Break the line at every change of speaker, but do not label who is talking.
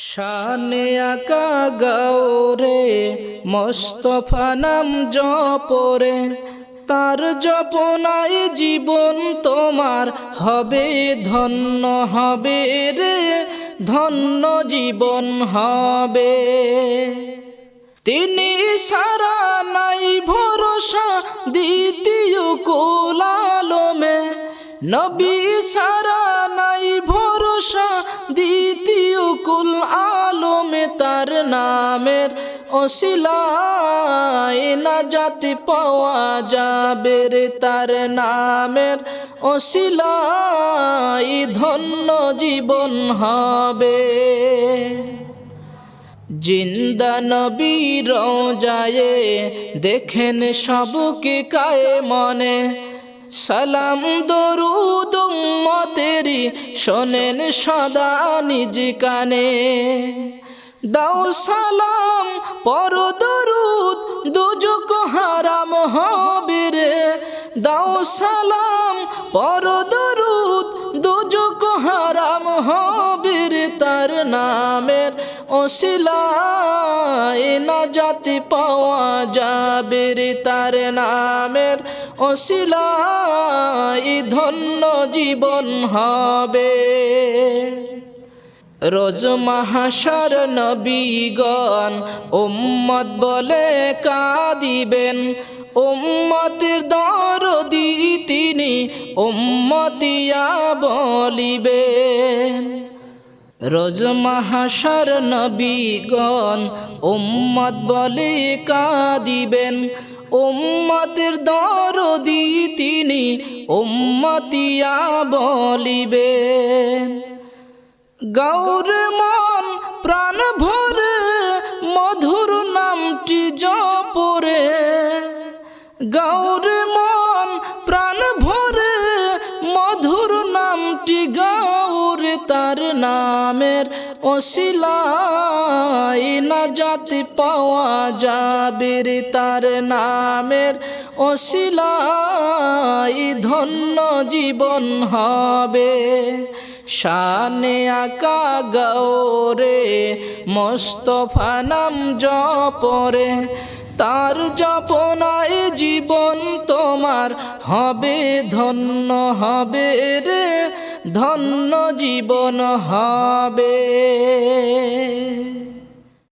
শানে আকা গৌরে মোস্তফা নাম জপরে, তার জপনায় জীবন তোমার হবে ধন্য হবে রে, ধন্য জীবন হবে। তিনি সারা নাই ভরসা দ্বিতীয় কুল আলমে, নবী সারা নাই ভরসা দ্বিতীয় কুল আলমে, তার নামের ওসিলায় নাজাত পাওয়া যাবে রে, তার নামের ওসিলায় ধন্য জীবন হবে। জিন্দা নবী রওজায়ে দেখেন সবকে কায়ে মনে, সালাম দরুদ উম্মতেরি শোনেন সদা নিজ কানে। দাও সালাম পর দরুদ দুজক হারাম হবে রে, দাও সালাম পর দরুদ দুজক হারাম হবে রে, তার নামের ওসিলায় নাজাত পাওয়া যাবে রে, তার নামের ওসিলায় ধন্য জীবন হবে। রোজ মাহশর নবীগণ উম্মত বলে কাঁদিবেন, উম্মতের দরদি তিনি উম্মতিয়া বলিবেন। রোজ মাহশর নবীগণ উম্মত বলে কাঁদিবেন, উম্মতের দরদি তিনি উম্মতিয়া বলিবেন। গৌর মন প্রাণ ভরে মধুর নামটি জপরে, গৌর মন প্রাণ ভরে মধুর নামটি গৌরে, তার নামের ওসিলায় নাজাত পাওয়া যাবে রে, তার নামের ওসিলায় ধন্য জীবন হবে। শানে আকা গৌরে মোস্তফা নাম জপরে, তার জপনায় জীবন তোমার হবে ধন্য হবে রে, ধন্য জীবন হবে।